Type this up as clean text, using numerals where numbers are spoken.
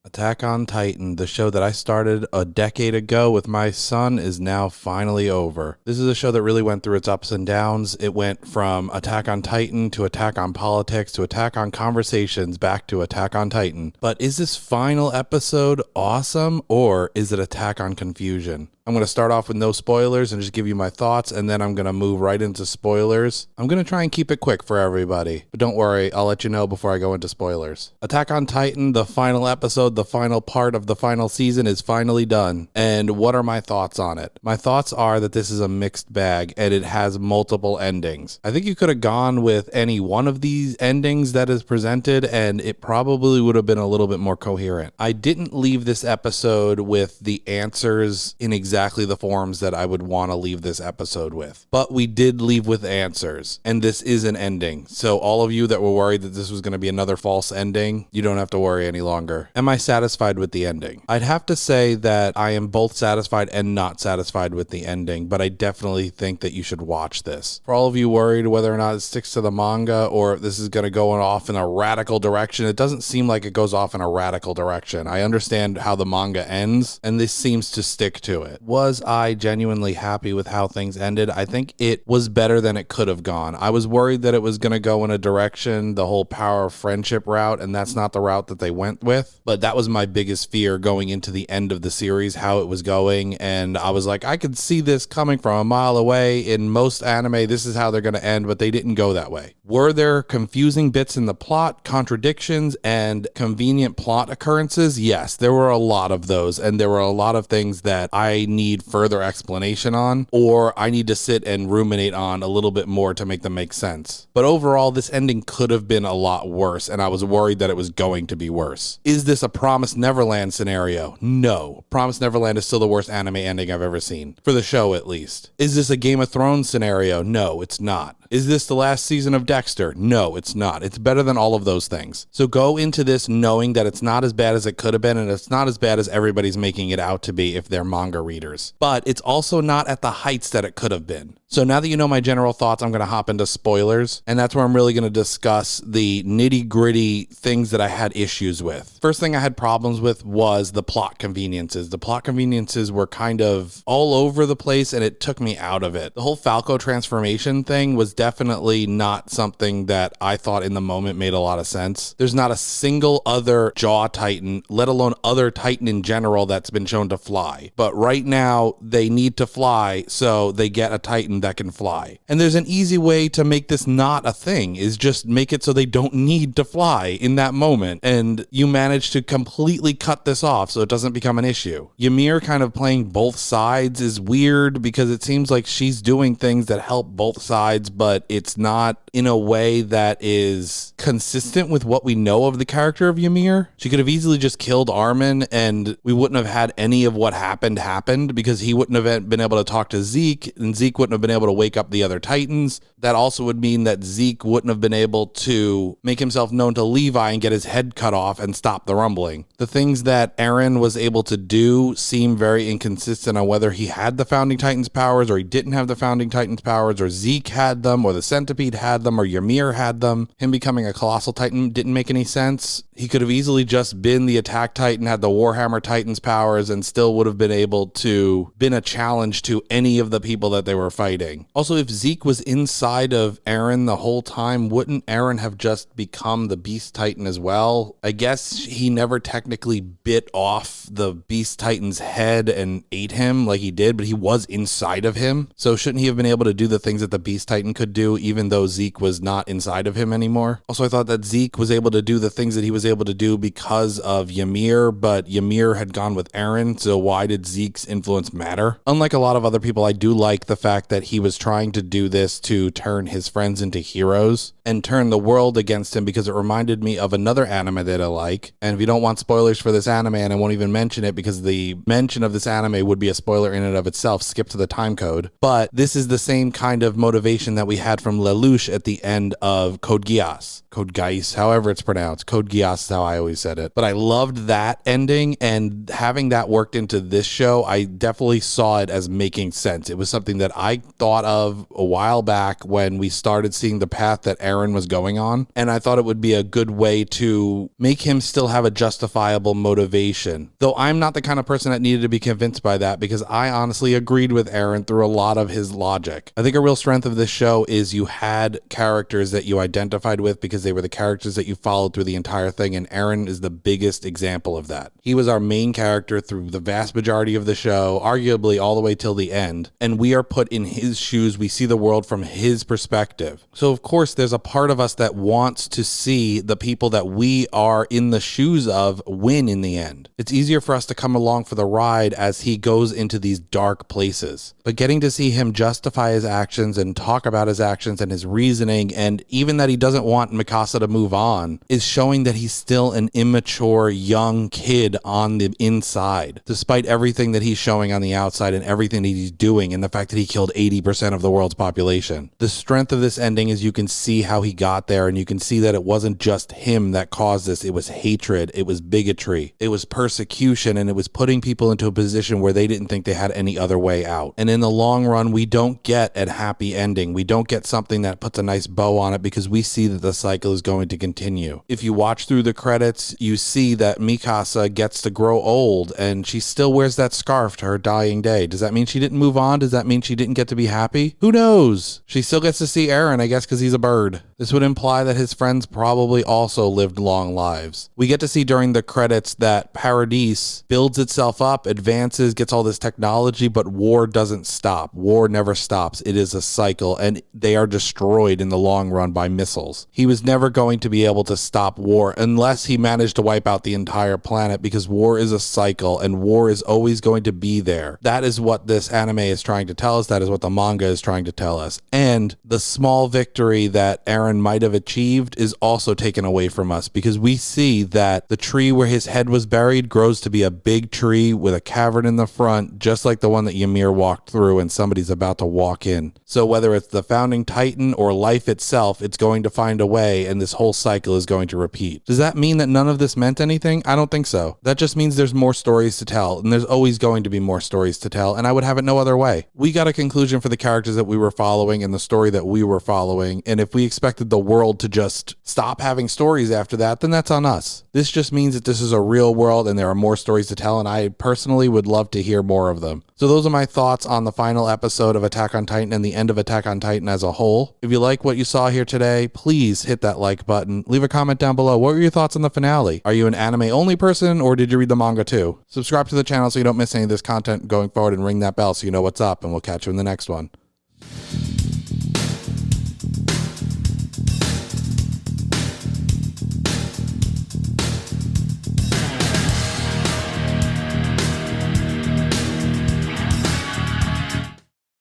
Attack on Titan, the show that I started a decade ago with my son, is now finally over. This is a show that really went through its ups and downs. It went from Attack on Titan to Attack on Politics to Attack on Conversations back to Attack on Titan. But is this final episode awesome, or is it Attack on Confusion? I'm going to start off with no spoilers and just give you my thoughts, and then I'm going to move right into spoilers. I'm going to try and keep it quick for everybody, but don't worry, I'll let you know before I go into spoilers. Attack on Titan, the final episode, the final part of the final season is finally done. And what are my thoughts on it? My thoughts are that this is a mixed bag and it has multiple endings. I think you could have gone with any one of these endings that is presented and it probably would have been a little bit more coherent. I didn't leave this episode with the answers in exactly the forms that I would want to leave this episode with. But we did leave with answers, and this is an ending. So all of you that were worried that this was going to be another false ending, you don't have to worry any longer. Am I satisfied with the ending? I'd have to say that I am both satisfied and not satisfied with the ending, but I definitely think that you should watch this. For all of you worried whether or not it sticks to the manga or this is going to go off in a radical direction, it doesn't seem like it goes off in a radical direction. I understand how the manga ends, and this seems to stick to it. Was I genuinely happy with how things ended? I think it was better than it could have gone. I was worried that it was going to go in a direction, the whole power of friendship route, and that's not the route that they went with. But that was my biggest fear going into the end of the series, how it was going. And I was like, I could see this coming from a mile away. In most anime, this is how they're going to end, but they didn't go that way. Were there confusing bits in the plot, contradictions, and convenient plot occurrences? Yes, there were a lot of those, and there were a lot of things that I need further explanation on, or I need to sit and ruminate on a little bit more to make them make sense. But overall, this ending could have been a lot worse, and I was worried that it was going to be worse. Is this a Promised Neverland scenario? No. Promised Neverland is still the worst anime ending I've ever seen. For the show, at least. Is this a Game of Thrones scenario? No, it's not. Is this the last season of Dexter? No, it's not. It's better than all of those things. So go into this knowing that it's not as bad as it could have been, and it's not as bad as everybody's making it out to be if they're manga readers. But it's also not at the heights that it could have been. So now that you know my general thoughts, I'm going to hop into spoilers, and that's where I'm really going to discuss the nitty-gritty things that I had issues with. First thing I had problems with was the plot conveniences. The plot conveniences were kind of all over the place, and it took me out of it. The whole Falco transformation thing was definitely not something that I thought in the moment made a lot of sense. There's not a single other Jaw Titan, let alone other Titan in general, that's been shown to fly. But right now, they need to fly, so they get a Titan that can fly. And there's an easy way to make this not a thing, is just make it so they don't need to fly in that moment. And you manage to completely cut this off so it doesn't become an issue. Ymir kind of playing both sides is weird because it seems like she's doing things that help both sides, but it's not in a way that is consistent with what we know of the character of Ymir. She could have easily just killed Armin and we wouldn't have had any of what happened because he wouldn't have been able to talk to Zeke, and Zeke wouldn't have been able to wake up the other Titans. That also would mean that Zeke wouldn't have been able to make himself known to Levi and get his head cut off and stop the rumbling. The things that Eren was able to do seem very inconsistent on whether he had the Founding Titans powers or he didn't have the Founding Titans powers, or Zeke had them, or the Centipede had them, or Ymir had them. Him becoming a Colossal Titan didn't make any sense. He could have easily just been the Attack Titan, had the Warhammer Titans powers, and still would have been able to been a challenge to any of the people that they were fighting. Also, if Zeke was inside of Eren the whole time, wouldn't Eren have just become the Beast Titan as well? I guess he never technically bit off the Beast Titan's head and ate him like he did, but he was inside of him. So shouldn't he have been able to do the things that the Beast Titan could do, even though Zeke was not inside of him anymore? Also, I thought that Zeke was able to do the things that he was able to do because of Ymir, but Ymir had gone with Eren, so why did Zeke's influence matter? Unlike a lot of other people, I do like the fact that he was trying to do this to turn his friends into heroes and turn the world against him, because it reminded me of another anime that I like. And if you don't want spoilers for this anime, and I won't even mention it because the mention of this anime would be a spoiler in and of itself, skip to the time code. But this is the same kind of motivation that we had from Lelouch at the end of Code Geass. Code Geass, however it's pronounced. Code Geass is how I always said it. But I loved that ending, and having that worked into this show, I definitely saw it as making sense. It was something that I thought of a while back when we started seeing the path that Eren was going on, and I thought it would be a good way to make him still have a justifiable motivation. Though I'm not the kind of person that needed to be convinced by that, because I honestly agreed with Eren through a lot of his logic. I think a real strength of this show is you had characters that you identified with because they were the characters that you followed through the entire thing, and Eren is the biggest example of that. He was our main character through the vast majority of the show, arguably all the way till the end, and we are put in his shoes. We see the world from his perspective. So of course there's a part of us that wants to see the people that we are in the shoes of win in the end. It's easier for us to come along for the ride as he goes into these dark places. But getting to see him justify his actions and talk about his actions and his reasoning, and even that he doesn't want Mikasa to move on, is showing that he's still an immature young kid on the inside, despite everything that he's showing on the outside and everything that he's doing, and the fact that he killed 80% of the world's population. The strength of this ending is you can see how he got there, and you can see that it wasn't just him that caused this. It was hatred, it was bigotry, it was persecution, and it was putting people into a position where they didn't think they had any other way out. And in the long run, we don't get a happy ending. We don't get something that puts a nice bow on it, because we see that the cycle is going to continue. If you watch through the credits, you see that Mikasa gets to grow old, and she still wears that scarf to her dying day. Does that mean she didn't move on? Does that mean she didn't get to be happy? Who knows? She still gets to see Eren, I guess, because he's a bird. This would imply that his friends probably also lived long lives. We get to see during the credits that Paradis builds itself up, advances, gets all this technology, but war doesn't stop. War never stops. It is a cycle, and they are destroyed in the long run by missiles. He was never going to be able to stop war unless he managed to wipe out the entire planet, because war is a cycle and war is always going to be there. That is what this anime is trying to tell us. That is what the manga is trying to tell us. And the small victory that Eren might have achieved is also taken away from us, because we see that the tree where his head was buried grows to be a big tree with a cavern in the front, just like the one that Ymir walked through and somebody's about to walk in. So whether it's the founding titan or life itself, it's going to find a way, and this whole cycle is going to repeat. Does that mean that none of this meant anything? I don't think so. That just means there's more stories to tell, and there's always going to be more stories to tell, and I would have it no other way. We got a conclusion for the characters that we were following and the story that we were following, and if we expected the world to just stop having stories after that, then that's on us. This just means that this is a real world and there are more stories to tell, and I personally would love to hear more of them. So those are my thoughts on the final episode of Attack on Titan and the end of Attack on Titan as a whole. If you like what you saw here today, please hit that like button. Leave a comment down below. What were your thoughts on the finale? Are you an anime only person, or did you read the manga too? Subscribe to the channel so you don't miss any of this content going forward, and ring that bell so you know what's up, and we'll catch you in the next one.